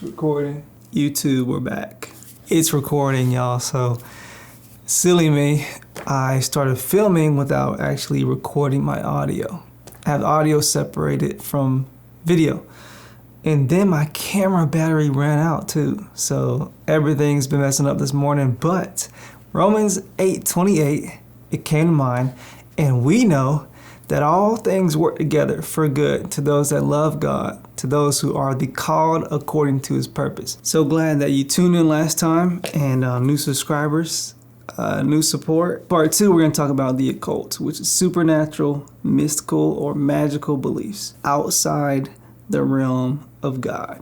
It's recording. YouTube, we're back. It's recording, y'all, so silly me. I started filming without actually recording my audio. I have audio separated from video. And then my camera battery ran out too. So everything's been messing up this morning. But Romans 8:28, it came to mind. And we know that all things work together for good to those that love God, to those who are the called according to his purpose. So glad that you tuned in last time, and new subscribers, new support. Part 2, we're going to talk about the occult, which is supernatural, mystical, or magical beliefs outside the realm of God.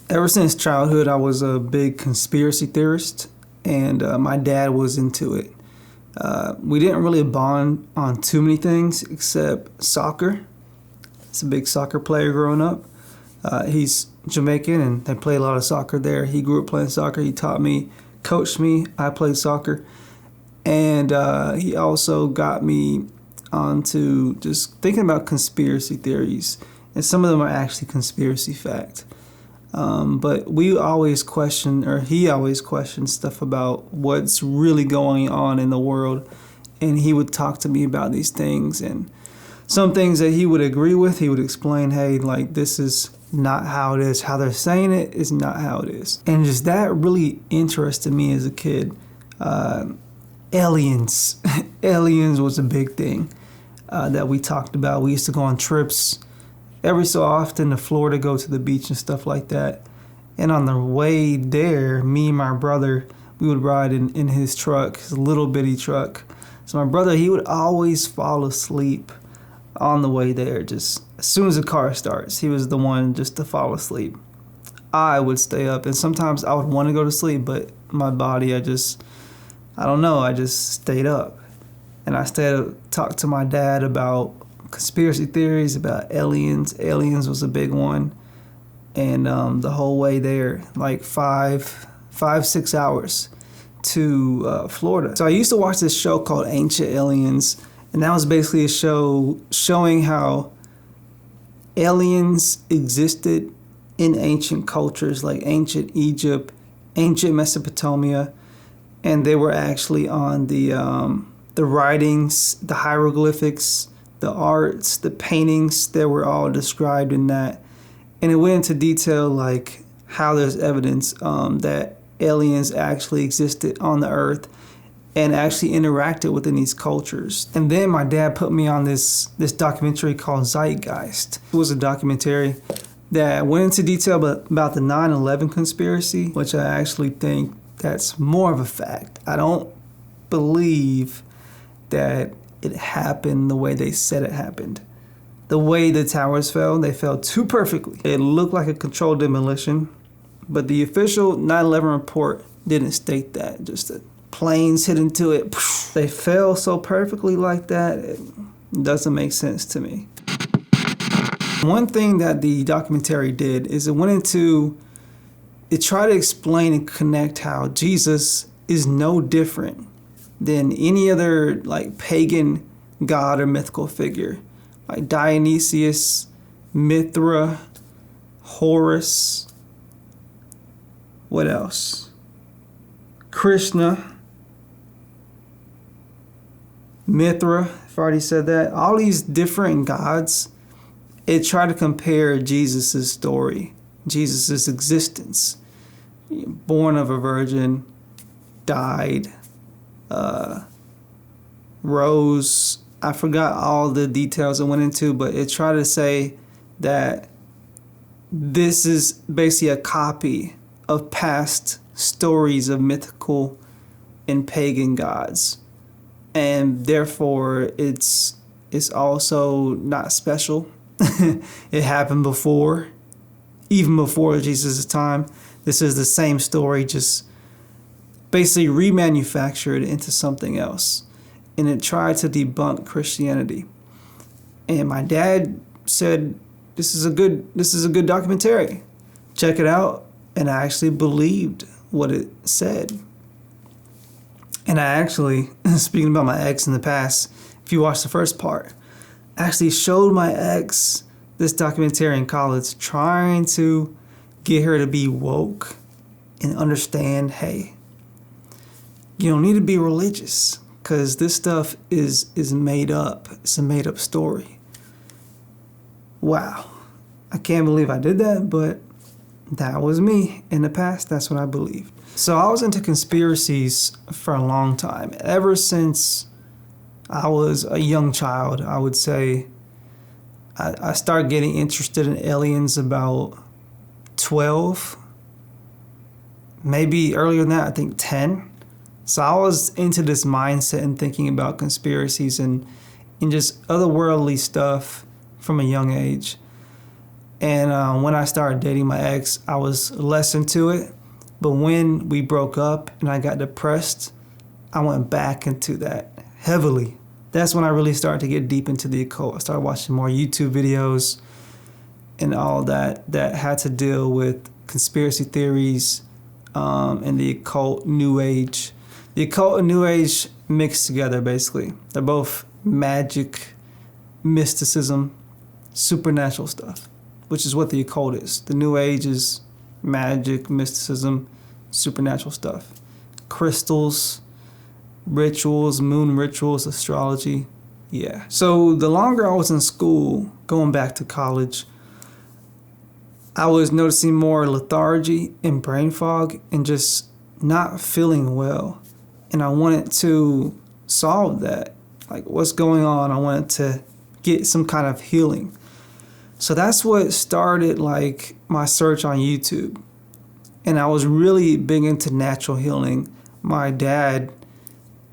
Ever since childhood, I was a big conspiracy theorist, and my dad was into it. We didn't really bond on too many things except soccer. He's a big soccer player growing up. He's Jamaican and they play a lot of soccer there. He grew up playing soccer. He taught me, coached me. I played soccer. And he also got me onto just thinking about conspiracy theories. And some of them are actually conspiracy fact. But we always question, or he always questioned stuff about what's really going on in the world. And he would talk to me about these things, and some things that he would agree with, he would explain, hey, like, this is not how it is. How they're saying it is not how it is. And just that really interested me as a kid. Aliens. Aliens was a big thing that we talked about. We used to go on trips every so often to Florida, go to the beach and stuff like that. And on the way there, me and my brother, we would ride in his truck, his little bitty truck. So my brother, he would always fall asleep on the way there. Just as soon as the car starts, he was the one just to fall asleep. I would stay up, and sometimes I would want to go to sleep, but my body, I just stayed up. And I stayed up, talked to my dad about conspiracy theories, about aliens. Aliens was a big one. And the whole way there, like 6 hours to Florida. So I used to watch this show called Ancient Aliens, and that was basically a show showing how aliens existed in ancient cultures like ancient Egypt, ancient Mesopotamia, and they were actually on the writings, the hieroglyphics, the arts, the paintings that were all described in that. And it went into detail like how there's evidence that aliens actually existed on the earth and actually interacted within these cultures. And then my dad put me on this documentary called Zeitgeist. It was a documentary that went into detail about the 9/11 conspiracy, which I actually think that's more of a fact. I don't believe that it happened the way they said it happened. The way the towers fell, they fell too perfectly. It looked like a controlled demolition, but the official 9/11 report didn't state that. Just that planes hit into it. They fell so perfectly like that, it doesn't make sense to me. One thing that the documentary did is it tried to explain and connect how Jesus is no different than any other like pagan god or mythical figure, like Dionysius, Mithra, Horus, what else? Krishna, Mithra, if I already said that. All these different gods, it tried to compare Jesus' story, Jesus' existence. Born of a virgin, died, rose. I forgot all the details it went into, but it tried to say that this is basically a copy of past stories of mythical and pagan gods, and therefore it's also not special. It happened before, even before Jesus' time. This is the same story, just basically remanufactured into something else. And it tried to debunk Christianity. And my dad said, this is a good documentary. Check it out. And I actually believed what it said. And I actually, speaking about my ex in the past, if you watch the first part, I actually showed my ex this documentary in college, trying to get her to be woke and understand, hey, you don't need to be religious because this stuff is made up. It's a made up story. Wow. I can't believe I did that, but that was me in the past. That's what I believed. So I was into conspiracies for a long time. Ever since I was a young child, I would say I started getting interested in aliens about 12, maybe earlier than that, I think 10. So I was into this mindset and thinking about conspiracies and just otherworldly stuff from a young age. And when I started dating my ex, I was less into it. But when we broke up and I got depressed, I went back into that heavily. That's when I really started to get deep into the occult. I started watching more YouTube videos and all that had to deal with conspiracy theories and the occult, New Age. The occult and New Age mixed together, basically. They're both magic, mysticism, supernatural stuff, which is what the occult is. The New Age is magic, mysticism, supernatural stuff. Crystals, rituals, moon rituals, astrology. Yeah. So the longer I was in school, going back to college, I was noticing more lethargy and brain fog and just not feeling well. And I wanted to solve that. Like, what's going on? I wanted to get some kind of healing. So that's what started like my search on YouTube. And I was really big into natural healing. My dad,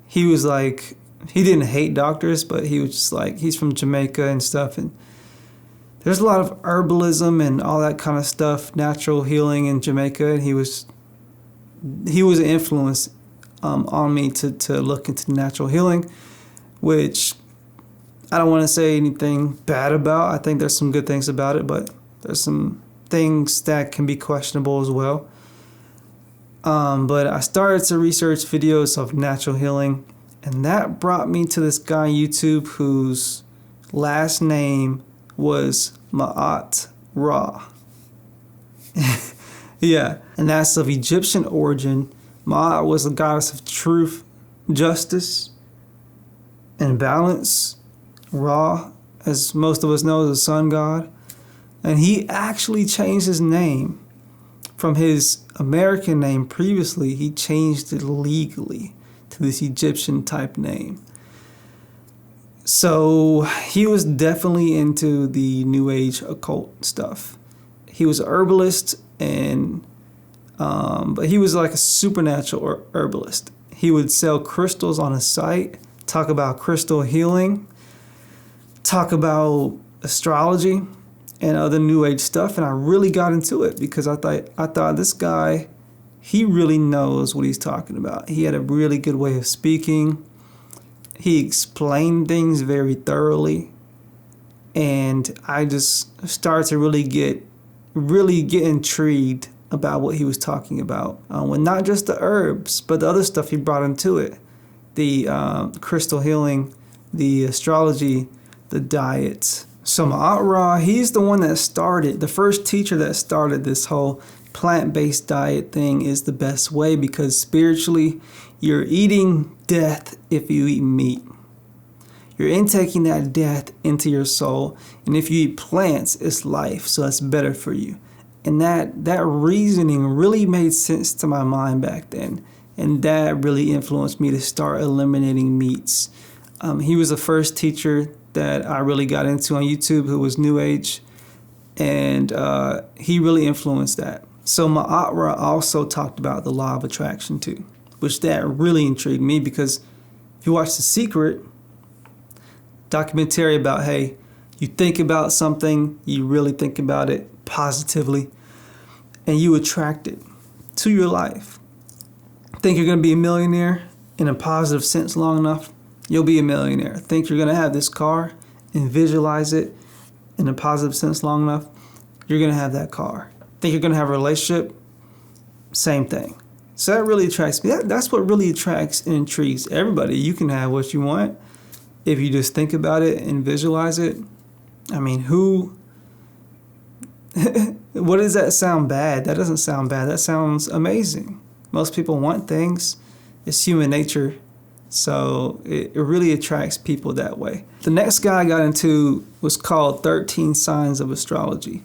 he was like, he didn't hate doctors, but he was just like, he's from Jamaica and stuff. And there's a lot of herbalism and all that kind of stuff, natural healing in Jamaica. And he was an influence on me to look into natural healing, which I don't want to say anything bad about. I think there's some good things about it, but there's some things that can be questionable as well. But I started to research videos of natural healing, and that brought me to this guy on YouTube whose last name was Ma'at Ra. Yeah, and that's of Egyptian origin. Ma'at was the goddess of truth, justice, and balance. Ra, as most of us know, is the sun god. And he actually changed his name from his American name previously. He changed it legally to this Egyptian type name. So he was definitely into the New Age occult stuff. He was a herbalist, and but he was like a supernatural herbalist. He would sell crystals on his site, talk about crystal healing, talk about astrology and other New Age stuff, and I really got into it because I thought this guy, he really knows what he's talking about. He had a really good way of speaking. He explained things very thoroughly, and I just started to really get intrigued about what he was talking about. When not just the herbs, but the other stuff he brought into it, the crystal healing, the astrology, the diets. So Ma'at Ra, he's the one that started, the first teacher that started this whole plant-based diet thing is the best way, because spiritually, you're eating death if you eat meat. You're intaking that death into your soul, and if you eat plants, it's life, so that's better for you. And that reasoning really made sense to my mind back then, and that really influenced me to start eliminating meats. He was the first teacher that I really got into on YouTube who was New Age, and he really influenced that. So Ma'at Ra also talked about the law of attraction too, which that really intrigued me, because if you watch The Secret documentary about, hey, you think about something, you really think about it positively, and you attract it to your life. Think you're going to be a millionaire in a positive sense long enough, you'll be a millionaire. Think you're going to have this car and visualize it in a positive sense long enough, you're going to have that car. Think you're going to have a relationship, same thing. So that really attracts me. That's what really attracts and intrigues everybody. You can have what you want if you just think about it and visualize it. I mean, who What does that sound bad? That doesn't sound bad. That sounds amazing. Most people want things. It's human nature. So it really attracts people that way. The next guy I got into was called 13 Signs of Astrology.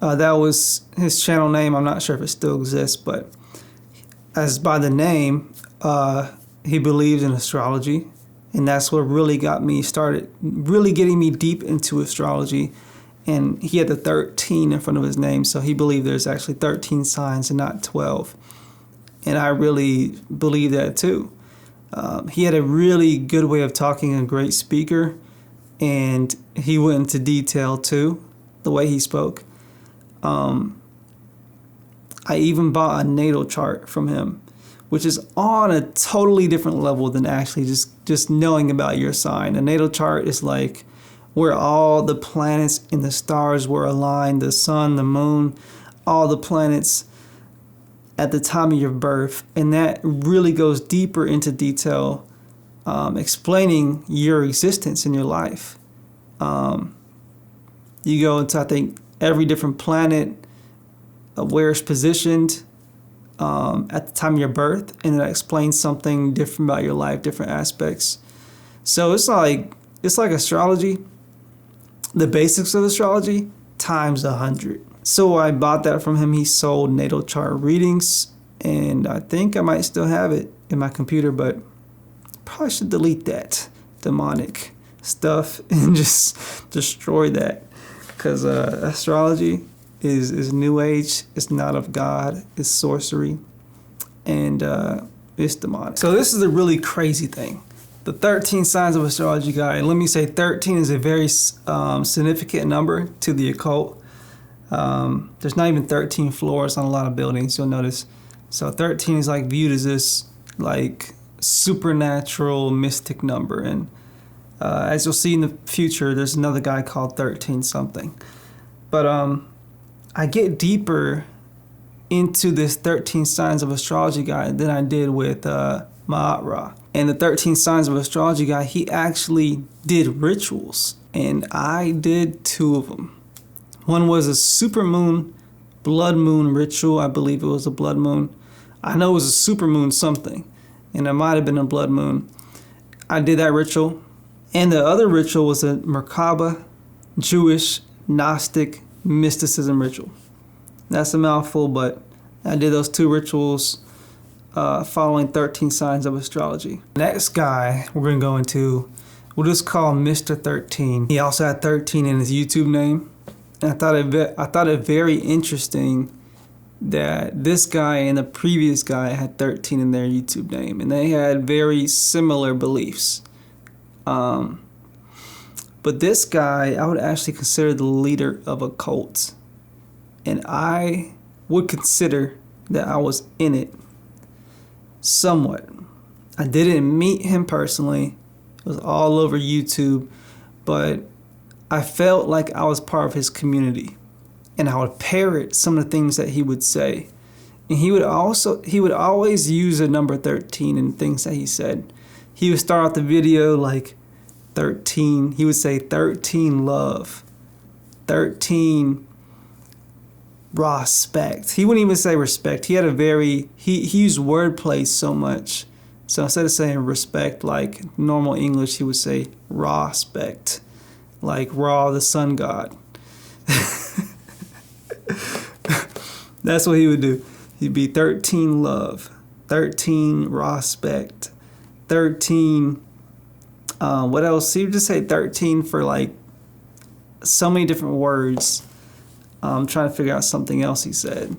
That was his channel name. I'm not sure if it still exists, but as by the name, he believes in astrology. And that's what really got me started, really getting me deep into astrology. And he had the 13 in front of his name, so he believed there's actually 13 signs and not 12. And I really believe that too. He had a really good way of talking, a great speaker, and he went into detail too, the way he spoke. I even bought a natal chart from him, which is on a totally different level than actually just knowing about your sign. A natal chart is like where all the planets and the stars were aligned, the sun, the moon, all the planets at the time of your birth. And that really goes deeper into detail, explaining your existence in your life. You go into, I think, every different planet, where it's positioned at the time of your birth, and it explains something different about your life, different aspects. So it's like astrology, the basics of astrology times 100. So I bought that from him. He sold natal chart readings, and I think I might still have it in my computer, but probably should delete that demonic stuff and just destroy that, because astrology is new age. It's not of God. It's sorcery, and it's demonic. So this is a really crazy thing. The 13 signs of astrology guide. Let me say 13 is a very significant number to the occult. There's not even 13 floors on a lot of buildings, you'll notice. So 13 is like viewed as this like supernatural mystic number. And as you'll see in the future, there's another guy called 13 something. But I get deeper into this 13 signs of astrology guide than I did with Ma'at. And the 13 signs of astrology guy, he actually did rituals, and I did 2 of them. One was a supermoon, blood moon ritual. I believe it was a blood moon. I know it was a supermoon something, and it might have been a blood moon. I did that ritual. And the other ritual was a Merkaba, Jewish, Gnostic mysticism ritual. That's a mouthful, but I did those 2 rituals following 13 signs of astrology. Next guy we're going to go into, we'll just call Mr. 13. He also had 13 in his YouTube name. And I thought it very interesting that this guy and the previous guy had 13 in their YouTube name, and they had very similar beliefs. But this guy, I would actually consider the leader of a cult, and I would consider that I was in it somewhat. I didn't meet him personally. It was all over YouTube, but I felt like I was part of his community, and I would parrot some of the things that he would say. And he would always use a number 13 in things that he said. He would start out the video like 13. He would say 13 love, 13 respect. He wouldn't even say respect. He had he used wordplay so much. So instead of saying respect like normal English, he would say respect, like Ra, the sun god. That's what he would do. He'd be 13 love, 13 respect, 13, what else? He would just say 13 for like so many different words. I'm trying to figure out something else he said.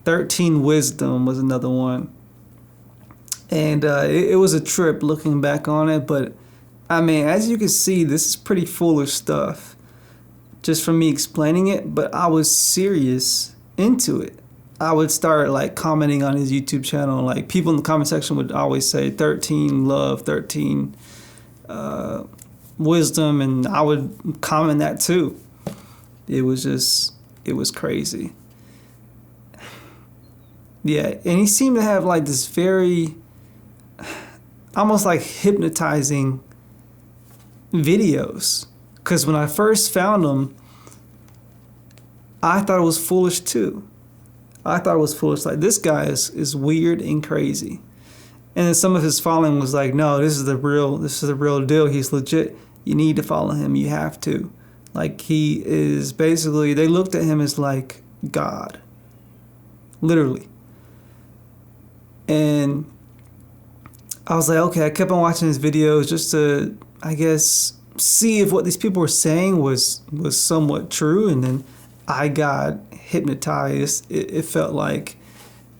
13 wisdom was another one. And it was a trip looking back on it, but I mean, as you can see, this is pretty foolish stuff just from me explaining it, but I was serious into it. I would start like commenting on his YouTube channel, like people in the comment section would always say 13 love, 13 wisdom, and I would comment that too. It was crazy. Yeah, and he seemed to have like this very, almost like hypnotizing videos. Because when I first found him, I thought it was foolish too. I thought it was foolish. Like, this guy is weird and crazy. And then some of his following was like, no, this is the real deal. He's legit. You need to follow him. You have to. Like, he is basically, they looked at him as like God. Literally. And I was like, okay, I kept on watching his videos just to, I guess, see if what these people were saying was somewhat true. And then I got hypnotized, it felt like,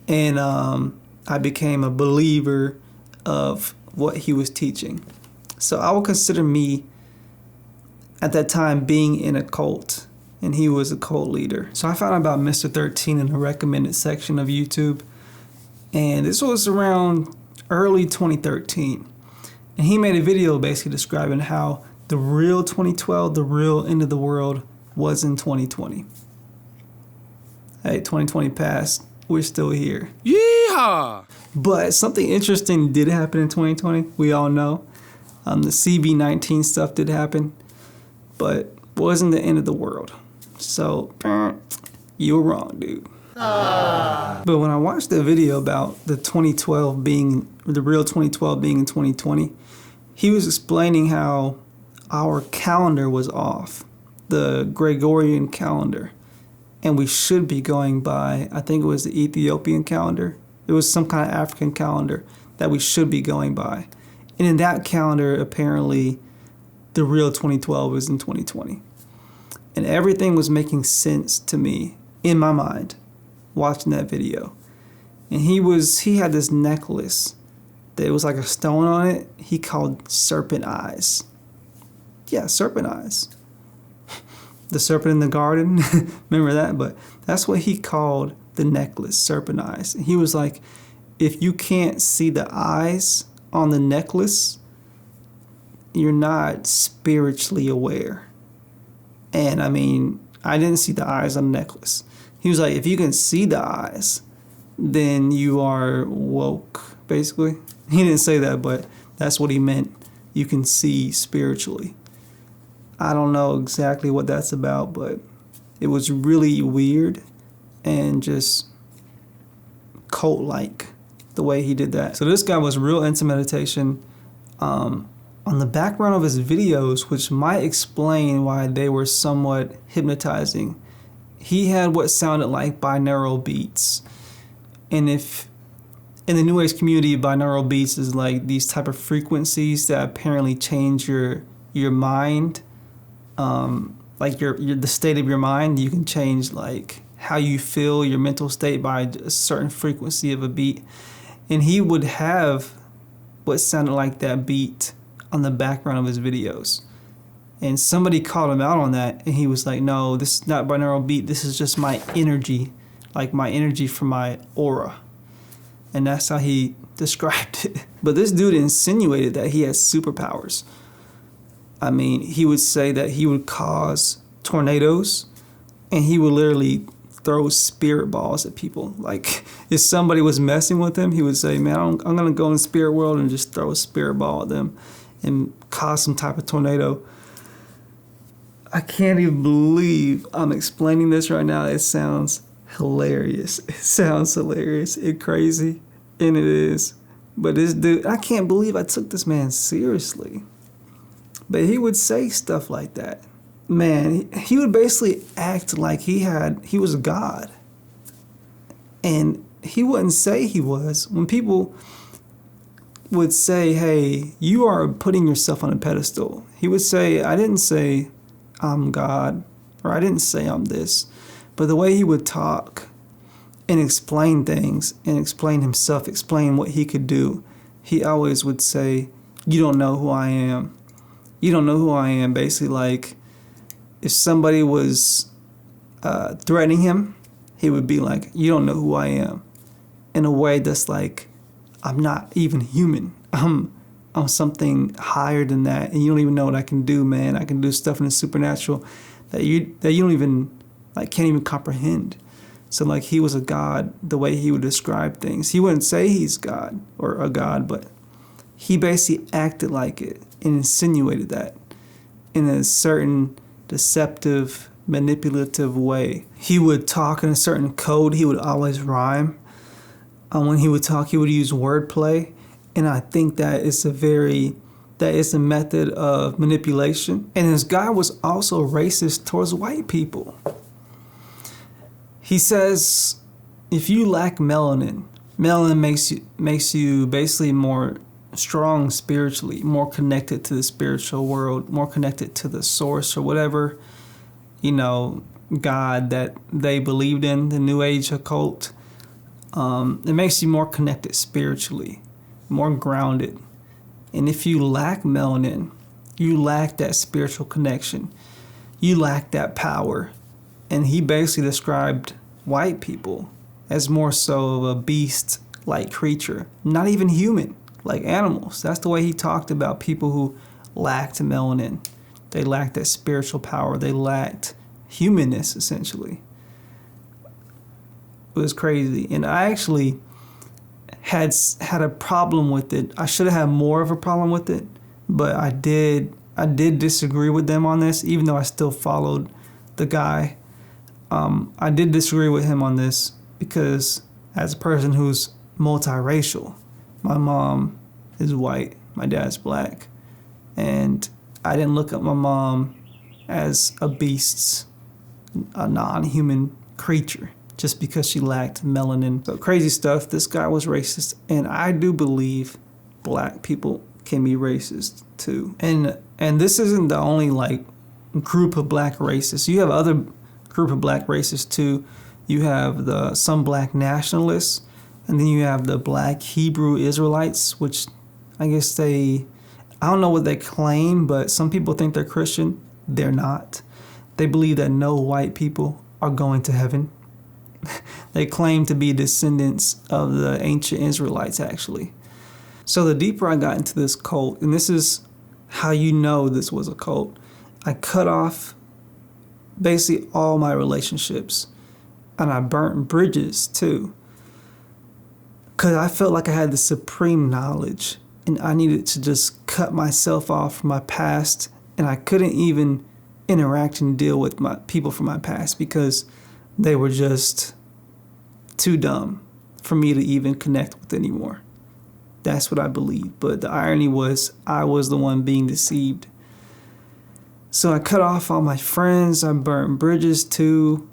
and I became a believer of what he was teaching. So I would consider me at that time being in a cult, and he was a cult leader. So I found out about Mr. 13 in the recommended section of YouTube, and this was around early 2013. And he made a video basically describing how the real 2012, the real end of the world, was in 2020. Hey, 2020 passed. We're still here. Yeehaw! But something interesting did happen in 2020. We all know. The CV-19 stuff did happen, but wasn't the end of the world. So, you were wrong, dude. But when I watched the video about the real 2012 being in 2020, he was explaining how our calendar was off, the Gregorian calendar, and we should be going by, I think it was the Ethiopian calendar. It was some kind of African calendar that we should be going by. And in that calendar, apparently, the real 2012 was in 2020. And everything was making sense to me in my mind watching that video. And he had this necklace that was like a stone on it. He called serpent eyes. Yeah, serpent eyes. The serpent in the garden, remember that? But that's what he called the necklace, serpent eyes. And he was like, if you can't see the eyes on the necklace, you're not spiritually aware. And I mean, I didn't see the eyes on the necklace. He was like, if you can see the eyes, then you are woke, basically. He didn't say that, but that's what he meant. You can see spiritually. I don't know exactly what that's about, but it was really weird and just cult-like the way he did that. So this guy was real into meditation. On the background of his videos, which might explain why they were somewhat hypnotizing, he had what sounded like binaural beats. And if in the New Age community, binaural beats is like these type of frequencies that apparently change your mind. Like the state of your mind, you can change like how you feel, your mental state by a certain frequency of a beat. And he would have what sounded like that beat on the background of his videos. And somebody called him out on that, and he was like, no, this is not binaural beat, this is just my energy, like my energy from my aura. And that's how he described it. But this dude insinuated that he has superpowers. I mean, he would say that he would cause tornadoes, and he would literally throw spirit balls at people. Like, if somebody was messing with him, he would say, man, I'm going to go in the spirit world and just throw a spirit ball at them and cause some type of tornado. I can't even believe I'm explaining this right now. It sounds hilarious. It sounds hilarious and crazy, and it is. But this dude, I can't believe I took this man seriously. But he would say stuff like that. Man, he would basically act like he was a god. And he wouldn't say he was. When people would say, hey, you are putting yourself on a pedestal, he would say, I didn't say I'm God, or I didn't say I'm this. But the way he would talk and explain things and explain himself, explain what he could do, he always would say, you don't know who I am. You don't know who I am. Basically, like, if somebody was threatening him, he would be like, you don't know who I am. In a way that's like, I'm not even human. I'm something higher than that, and you don't even know what I can do, man. I can do stuff in the supernatural that you don't even, like, can't even comprehend. So, like, he was a god the way he would describe things. He wouldn't say he's God or a god, but he basically acted like it and insinuated that in a certain deceptive manipulative way. He would talk in a certain code. He would always rhyme. When he would talk, he would use wordplay. And I think that is a method of manipulation. And this guy was also racist towards white people. He says, if you lack melanin makes you basically more strong spiritually, more connected to the spiritual world, more connected to the source or whatever, God that they believed in, the New Age occult. It makes you more connected spiritually, more grounded. And if you lack melanin, you lack that spiritual connection. You lack that power. And he basically described white people as more so of a beast-like creature, not even human, like animals. That's the way he talked about people who lacked melanin. They lacked that spiritual power. They lacked humanness, essentially. It was crazy. And I actually had a problem with it. I should have had more of a problem with it, but I did disagree with them on this, even though I still followed the guy. I did disagree with him on this because as a person who's multiracial, my mom is white, my dad's black, and I didn't look at my mom as a beast, a non-human creature, just because she lacked melanin. So crazy stuff. This guy was racist, and I do believe black people can be racist too. And this isn't the only group of black racists. You have other group of black racists too. You have some black nationalists, and then you have the black Hebrew Israelites, which I guess I don't know what they claim, but some people think they're Christian. They're not. They believe that no white people are going to heaven. They claim to be descendants of the ancient Israelites, actually. So the deeper I got into this cult, and this is how you know this was a cult, I cut off basically all my relationships, and I burnt bridges too, because I felt like I had the supreme knowledge, and I needed to just cut myself off from my past, and I couldn't even interact and deal with my people from my past because they were just too dumb for me to even connect with anymore. That's what I believe. But the irony was I was the one being deceived. So I cut off all my friends. I burnt bridges too.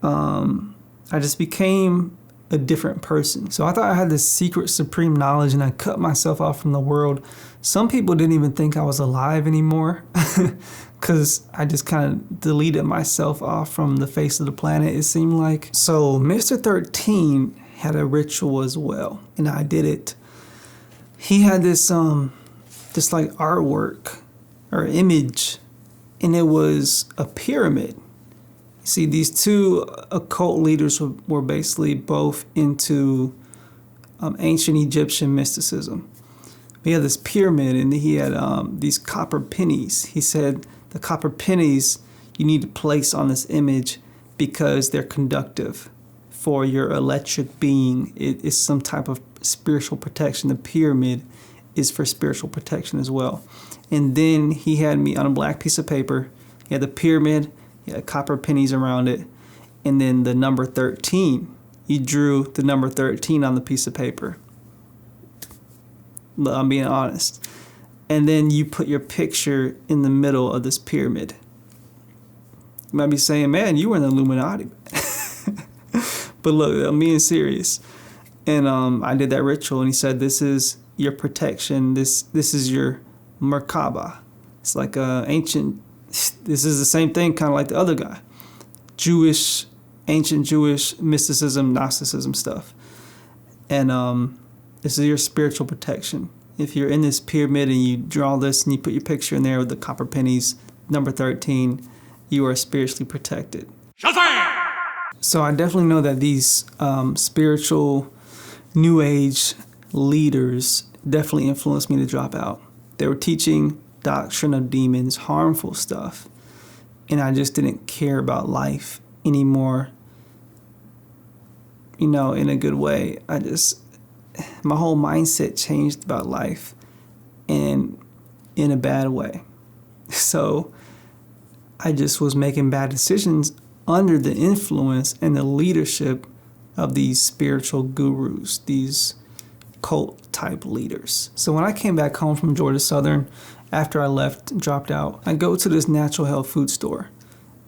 I just became a different person. So I thought I had this secret supreme knowledge, and I cut myself off from the world. Some people didn't even think I was alive anymore because I just kind of deleted myself off from the face of the planet, it seemed like. So Mr. 13 had a ritual as well, and I did it. He had this artwork or image, and it was a pyramid. See, these two occult leaders were basically both into ancient Egyptian mysticism. He had this pyramid, and he had these copper pennies. He said the copper pennies you need to place on this image because they're conductive for your electric being. It is some type of spiritual protection. The pyramid is for spiritual protection as well. And then he had me on a black piece of paper. He had the pyramid, he had copper pennies around it, and then the number 13. He drew the number 13 on the piece of paper. But I'm being honest. And then you put your picture in the middle of this pyramid. You might be saying, man, you were in the Illuminati. But look, I'm being serious. And I did that ritual, and he said, this is your protection. This is your Merkaba. It's like ancient, this is the same thing, kind of like the other guy. Ancient Jewish mysticism, Gnosticism stuff. And this is your spiritual protection. If you're in this pyramid and you draw this and you put your picture in there with the copper pennies, number 13, you are spiritually protected. Shazam! So I definitely know that these spiritual New Age leaders definitely influenced me to drop out. They were teaching doctrine of demons, harmful stuff, and I just didn't care about life anymore, in a good way. My whole mindset changed about life, and in a bad way. So I just was making bad decisions under the influence and the leadership of these spiritual gurus, these cult type leaders. So when I came back home from Georgia Southern, after I left, dropped out, I go to this natural health food store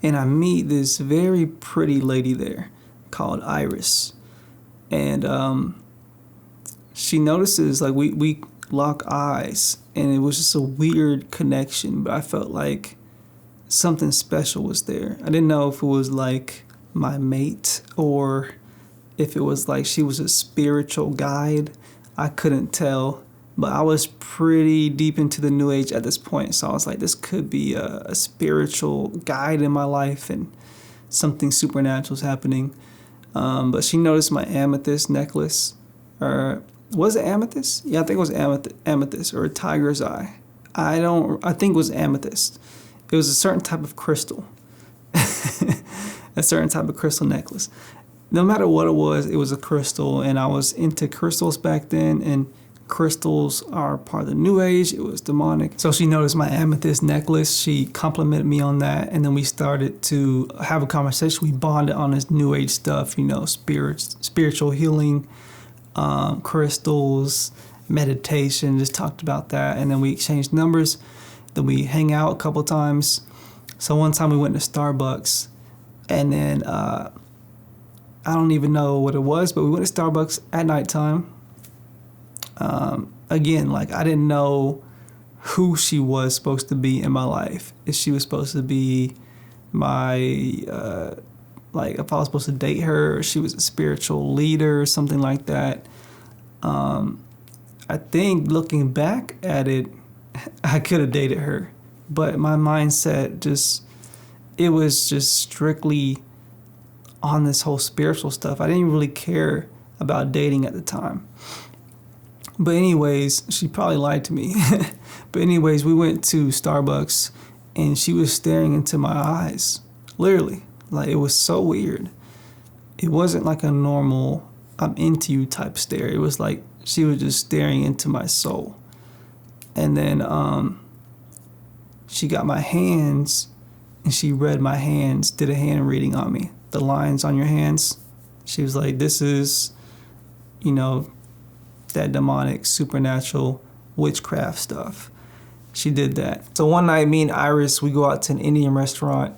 and I meet this very pretty lady there called Iris. And she notices, like, we lock eyes, and it was just a weird connection, but I felt like something special was there. I didn't know if it was like my mate or if it was like she was a spiritual guide. I couldn't tell, but I was pretty deep into the New Age at this point, so I was like, this could be a spiritual guide in my life and something supernatural is happening. But she noticed my amethyst necklace, or was it amethyst? Yeah, I think it was amethyst or a tiger's eye. I think it was amethyst. It was a certain type of crystal, a certain type of crystal necklace. No matter what it was a crystal, and I was into crystals back then, and crystals are part of the New Age. It was demonic. So she noticed my amethyst necklace. She complimented me on that, and then we started to have a conversation. We bonded on this New Age stuff, you know, spiritual healing, crystals, meditation, just talked about that, and then we exchanged numbers. Then we hang out a couple times. So one time we went to Starbucks, and then I don't even know what it was, but we went to Starbucks at nighttime. Again, like, I didn't know who she was supposed to be in my life. If she was supposed to be my, like, if I was supposed to date her, or she was a spiritual leader or something like that. I think looking back at it, I could have dated her, but my mindset it was just strictly on this whole spiritual stuff. I didn't really care about dating at the time. But anyways, she probably lied to me. But anyways, we went to Starbucks and she was staring into my eyes, literally. Like, it was so weird. It wasn't like a normal I'm into you type stare. It was like she was just staring into my soul. And then she got my hands and she read my hands, did a hand reading on me. The lines on your hands. She was like, this is, you know, that demonic, supernatural witchcraft stuff. She did that. So one night, me and Iris, we go out to an Indian restaurant.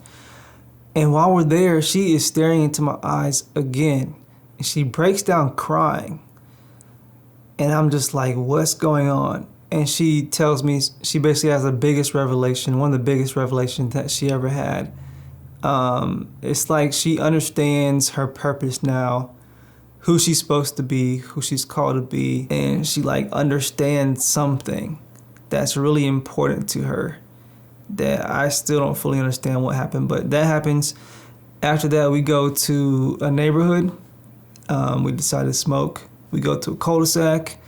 And while we're there, she is staring into my eyes again. And she breaks down crying. And I'm just like, what's going on? And she tells me she basically has the biggest revelation, one of the biggest revelations that she ever had. It's like she understands her purpose now, who she's supposed to be, who she's called to be, and she like understands something that's really important to her that I still don't fully understand what happened, but that happens. After that, we go to a neighborhood. We decide to smoke. We go to a cul-de-sac.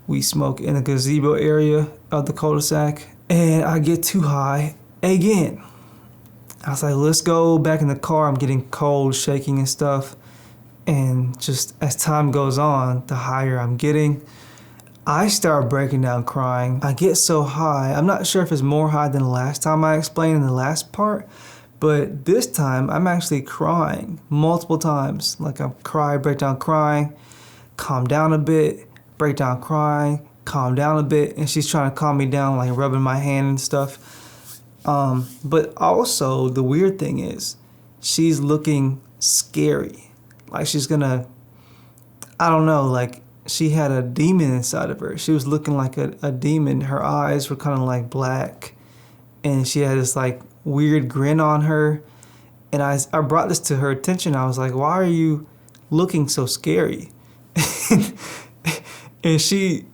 We smoke in a gazebo area of the cul-de-sac, and I get too high again. I was like, let's go back in the car. I'm getting cold, shaking and stuff. And just as time goes on, the higher I'm getting, I start breaking down crying. I get so high. I'm not sure if it's more high than the last time I explained in the last part, but this time I'm actually crying multiple times. Like, I cry, break down crying, calm down a bit, break down crying, calm down a bit. And she's trying to calm me down, like rubbing my hand and stuff. But also the weird thing is she's looking scary. Like she's gonna, I don't know, like she had a demon inside of her. She was looking like a demon. Her eyes were kind of like black and she had this like weird grin on her. And I brought this to her attention. I was like, why are you looking so scary? And she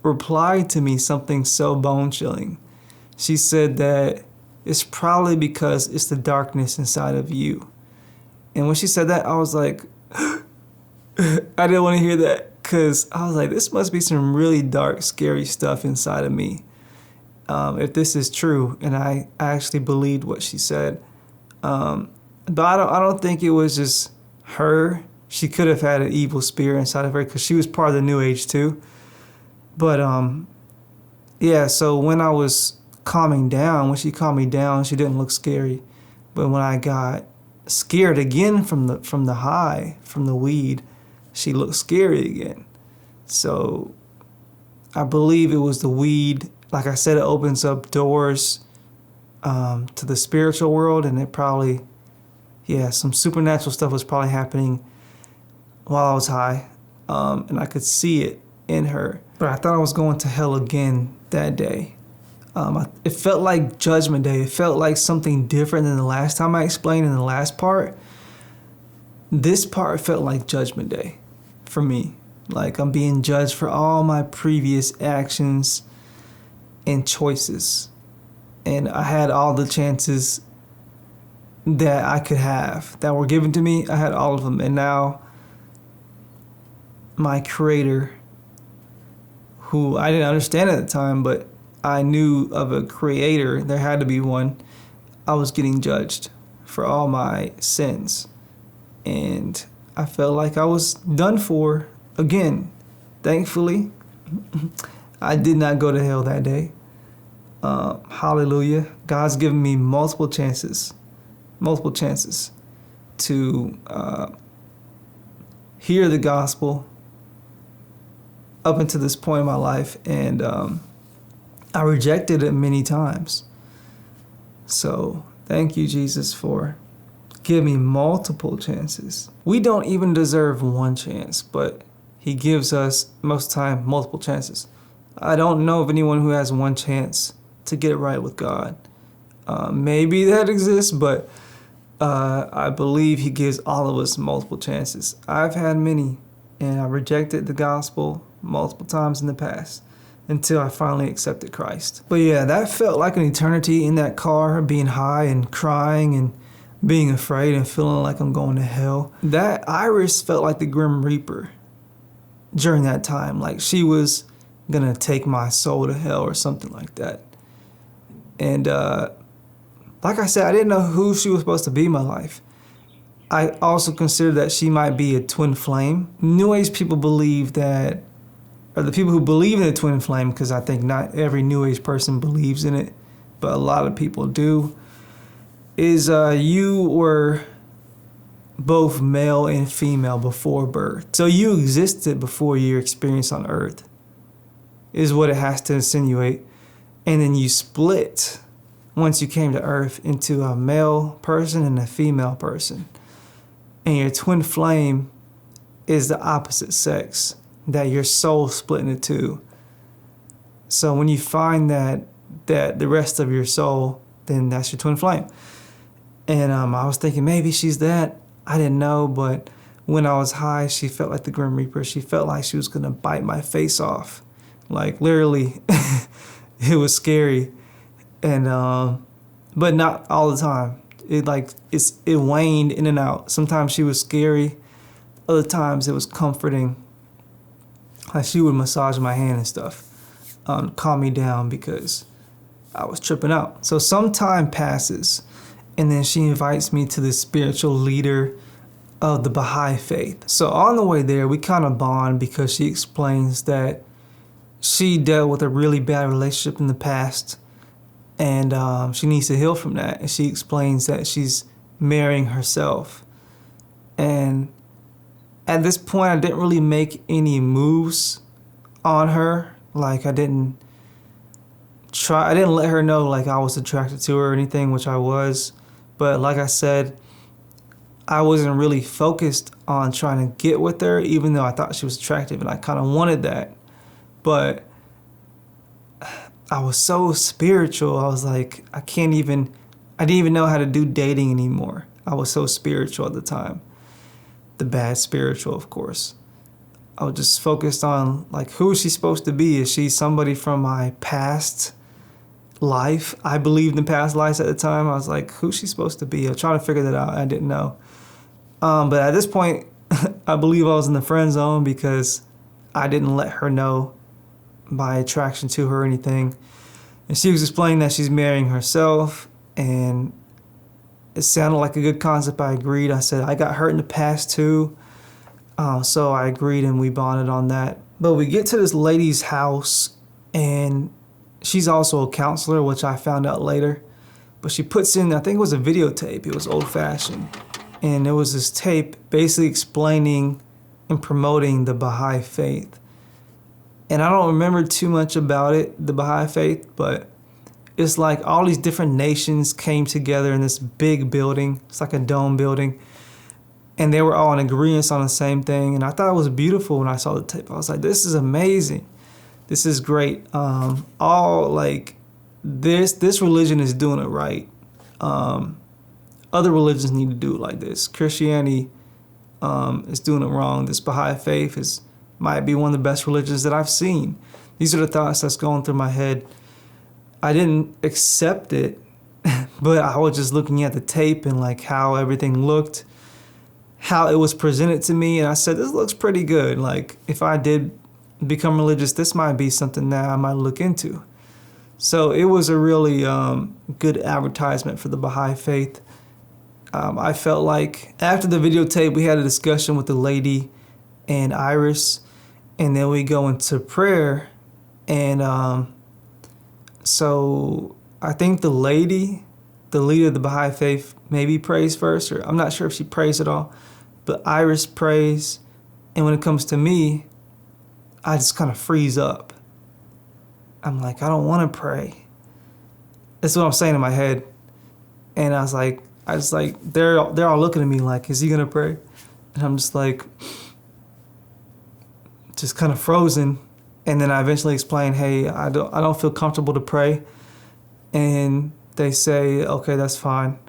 replied to me something so bone chilling. She said that it's probably because it's the darkness inside of you. And when she said that, I was like, I didn't want to hear that, because I was like, this must be some really dark, scary stuff inside of me. If this is true, and I actually believed what she said. But I don't think it was just her. She could have had an evil spirit inside of her, because she was part of the New Age too. But yeah, so when I was calming down, when she calmed me down, she didn't look scary. But when I got scared again from the high, from the weed, she looked scary again. So I believe it was the weed. Like I said, it opens up doors to the spiritual world, and it probably, some supernatural stuff was probably happening while I was high, and I could see it in her. But I thought I was going to hell again that day. It felt like Judgment Day. It felt like something different than the last time I explained in the last part. This part felt like Judgment Day for me. Like I'm being judged for all my previous actions and choices. And I had all the chances that I could have that were given to me. I had all of them. And now my Creator, who I didn't understand at the time, but I knew of a Creator, there had to be one. I was getting judged for all my sins. And I felt like I was done for again. Thankfully, I did not go to hell that day. Hallelujah. God's given me multiple chances to hear the gospel up until this point in my life, and I rejected it many times. So thank you, Jesus, for giving me multiple chances. We don't even deserve one chance, but He gives us most time multiple chances. I don't know of anyone who has one chance to get it right with God. Maybe that exists, but I believe He gives all of us multiple chances. I've had many, and I rejected the gospel multiple times in the past until I finally accepted Christ. But yeah, that felt like an eternity in that car, being high and crying and being afraid and feeling like I'm going to hell. That Iris felt like the Grim Reaper during that time, like she was gonna take my soul to hell or something like that. And like I said, I didn't know who she was supposed to be in my life. I also considered that she might be a twin flame. New Age people believe that, or the people who believe in the twin flame, because I think not every New Age person believes in it, but a lot of people do, is you were both male and female before birth. So you existed before your experience on Earth, is what it has to insinuate. And then you split once you came to Earth into a male person and a female person. And your twin flame is the opposite sex, that your soul split into two. So when you find that the rest of your soul, then that's your twin flame. And I was thinking maybe she's that. I didn't know, but when I was high, she felt like the Grim Reaper. She felt like she was gonna bite my face off. Like literally, it was scary. And but not all the time. It waned in and out. Sometimes she was scary. Other times it was comforting. Like she would massage my hand and stuff, calm me down because I was tripping out. So some time passes, and then she invites me to the spiritual leader of the Baha'i faith. So on the way there, we kind of bond because she explains that she dealt with a really bad relationship in the past, and she needs to heal from that. And she explains that she's marrying herself. And at this point, I didn't really make any moves on her. Like I didn't let her know like I was attracted to her or anything, which I was. But like I said, I wasn't really focused on trying to get with her, even though I thought she was attractive and I kind of wanted that. But I was so spiritual. I was like, I didn't even know how to do dating anymore. I was so spiritual at the time. The bad spiritual, of course. I was just focused on like, who is she supposed to be? Is she somebody from my past life? I believed in past lives at the time. I was like, who's she supposed to be? I was trying to figure that out. I didn't know. But at this point, I believe I was in the friend zone because I didn't let her know my attraction to her or anything. And she was explaining that she's marrying herself, and it sounded like a good concept. I agreed. I said, I got hurt in the past too. So I agreed and we bonded on that. But we get to this lady's house, and she's also a counselor, which I found out later. But she puts in, I think it was a videotape. It was old-fashioned. And there was this tape basically explaining and promoting the Baha'i faith. And I don't remember too much about it, the Baha'i faith, but it's like all these different nations came together in this big building. It's like a dome building. And they were all in agreement on the same thing. And I thought it was beautiful when I saw the tape. I was like, this is amazing. This is great. This religion is doing it right. Other religions need to do it like this. Christianity is doing it wrong. This Baha'i faith might be one of the best religions that I've seen. These are the thoughts that's going through my head. I didn't accept it, but I was just looking at the tape and like how everything looked, how it was presented to me, and I said, this looks pretty good. Like, if I did become religious, this might be something that I might look into. So it was a really good advertisement for the Baha'i faith. I felt like after the videotape, we had a discussion with the lady and Iris, and then we go into prayer. And so I think the leader of the Baha'i faith, maybe prays first, or I'm not sure if she prays at all, but Iris prays. And when it comes to me, I just kind of freeze up. I'm like, I don't want to pray. That's what I'm saying in my head. And I just like, they're all looking at me like, is he gonna pray? And I'm just like, just kind of frozen. And then I eventually explain, hey, I don't feel comfortable to pray. And they say, okay, that's fine.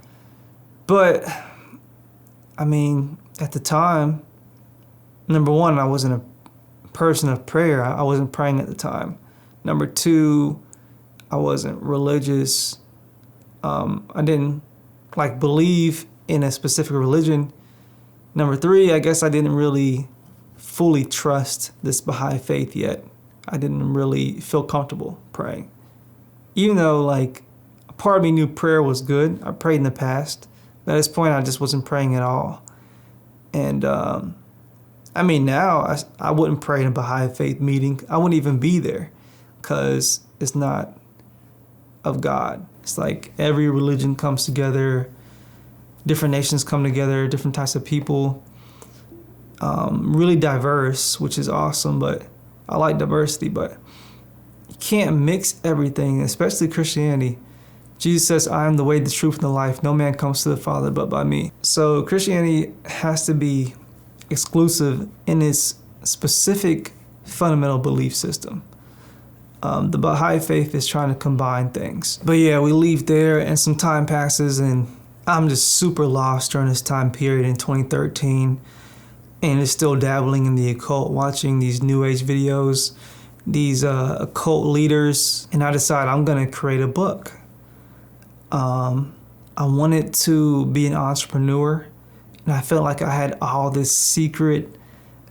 But I mean, at the time, number one, I wasn't a person of prayer. I wasn't praying at the time. Number two, I wasn't religious. I didn't believe in a specific religion. Number three, I guess I didn't really fully trust this Baha'i faith yet. I didn't really feel comfortable praying. Even though a part of me knew prayer was good. I prayed in the past. But at this point, I just wasn't praying at all. And now I wouldn't pray in a Baha'i faith meeting. I wouldn't even be there because it's not of God. It's like every religion comes together, different nations come together, different types of people, really diverse, which is awesome, but I like diversity, but you can't mix everything, especially Christianity. Jesus says, I am the way, the truth, and the life. No man comes to the Father but by me. So Christianity has to be exclusive in its specific fundamental belief system. The Baha'i faith is trying to combine things. But yeah, we leave there and some time passes and I'm just super lost during this time period in 2013 and is still dabbling in the occult, watching these New Age videos, these occult leaders, and I decide I'm gonna create a book. I wanted to be an entrepreneur and I felt like I had all this secret,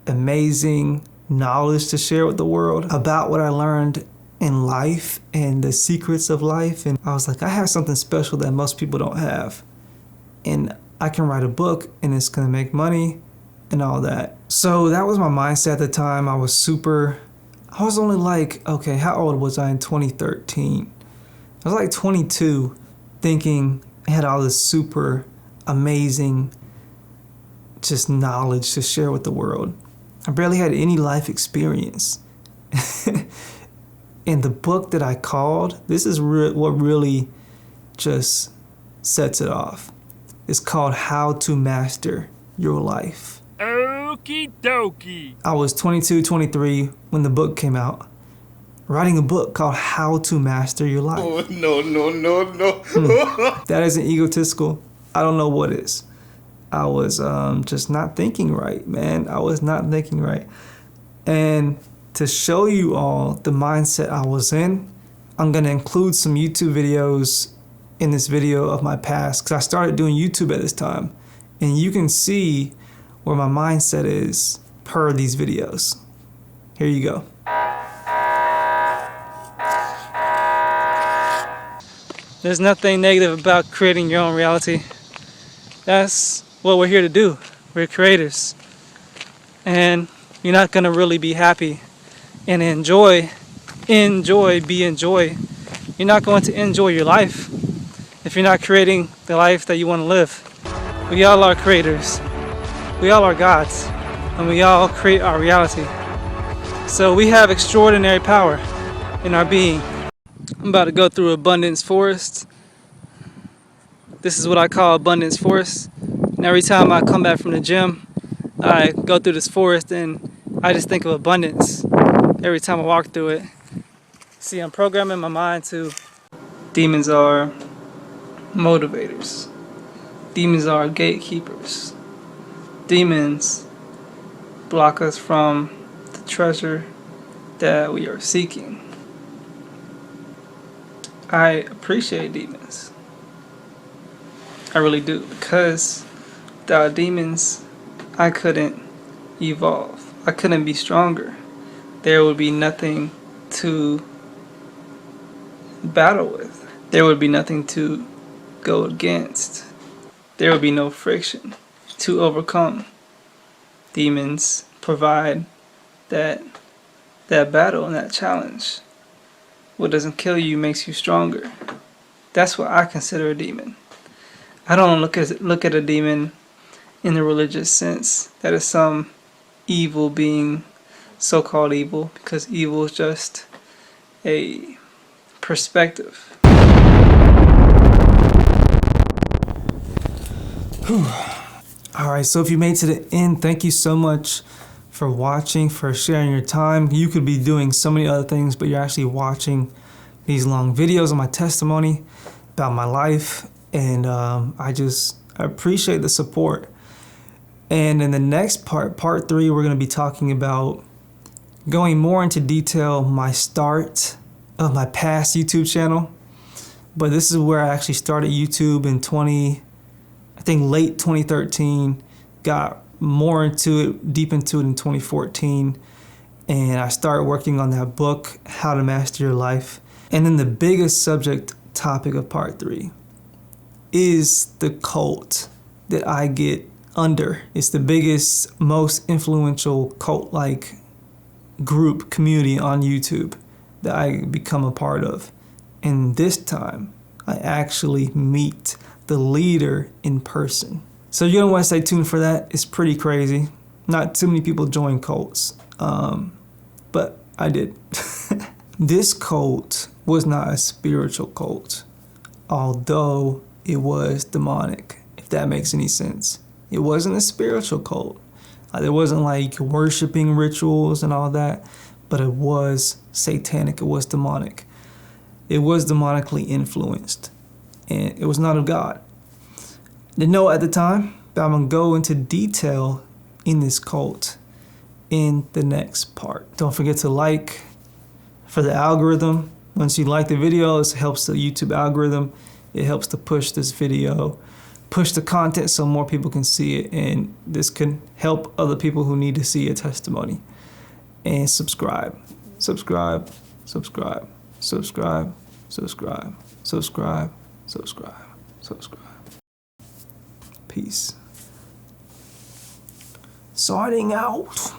amazing knowledge to share with the world about what I learned in life and the secrets of life. And I was like, I have something special that most people don't have. And I can write a book and it's gonna make money and all that. So that was my mindset at the time. I was only okay, how old was I in 2013? I was 22, thinking I had all this super amazing just knowledge to share with the world. I barely had any life experience. And the book that I called, this is what really just sets it off. It's called How to Master Your Life. Okie dokie. I was 22, 23 when the book came out, writing a book called How to Master Your Life. Oh, no. That isn't egotistical. I don't know what is. I was just not thinking right, man. I was not thinking right. And to show you all the mindset I was in, I'm going to include some YouTube videos in this video of my past because I started doing YouTube at this time. And you can see where my mindset is per these videos. Here you go. There's nothing negative about creating your own reality. That's what we're here to do. We're creators. And you're not going to really be happy and enjoy. You're not going to enjoy your life if you're not creating the life that you want to live. We all are creators. We all are gods. And we all create our reality. So we have extraordinary power in our being. I'm about to go through Abundance Forest. This is what I call Abundance Forest. And every time I come back from the gym, I go through this forest and I just think of abundance every time I walk through it. See, I'm programming my mind to demons are motivators. Demons are gatekeepers. Demons block us from the treasure that we are seeking. I appreciate demons. I really do, because without demons, I couldn't evolve. I couldn't be stronger. There would be nothing to battle with. There would be nothing to go against. There would be no friction to overcome. Demons provide that battle and that challenge. What doesn't kill you makes you stronger. That's what I consider a demon. I don't look at a demon in the religious sense that is some evil being, so-called evil, because evil is just a perspective. Alright, so if you made it to the end, thank you so much for watching, for sharing your time. You could be doing so many other things, but you're actually watching these long videos of my testimony about my life, and I appreciate the support. And in the next part 3, we're going to be talking about going more into detail my start of my past YouTube channel. But this is where I actually started YouTube in late 2013, got more into it, deep into it in 2014, and I started working on that book, How to Master Your Life. And then the biggest subject topic of part 3 is the cult that I get under. It's the biggest, most influential cult-like group community on YouTube that I become a part of. And this time, I actually meet the leader in person. So you're gonna want to stay tuned for that. It's pretty crazy. Not too many people join cults, but I did. This cult was not a spiritual cult, although it was demonic, if that makes any sense. It wasn't a spiritual cult. There wasn't like worshiping rituals and all that, but it was satanic, it was demonic. It was demonically influenced, and it was not of God. Didn't know at the time, but I'm gonna go into detail in this cult in the next part. Don't forget to like for the algorithm. Once you like the video, it helps the YouTube algorithm. It helps to push this video, push the content so more people can see it, and this can help other people who need to see a testimony. And subscribe, subscribe, subscribe, subscribe, subscribe, subscribe, subscribe, subscribe. Peace. Signing out.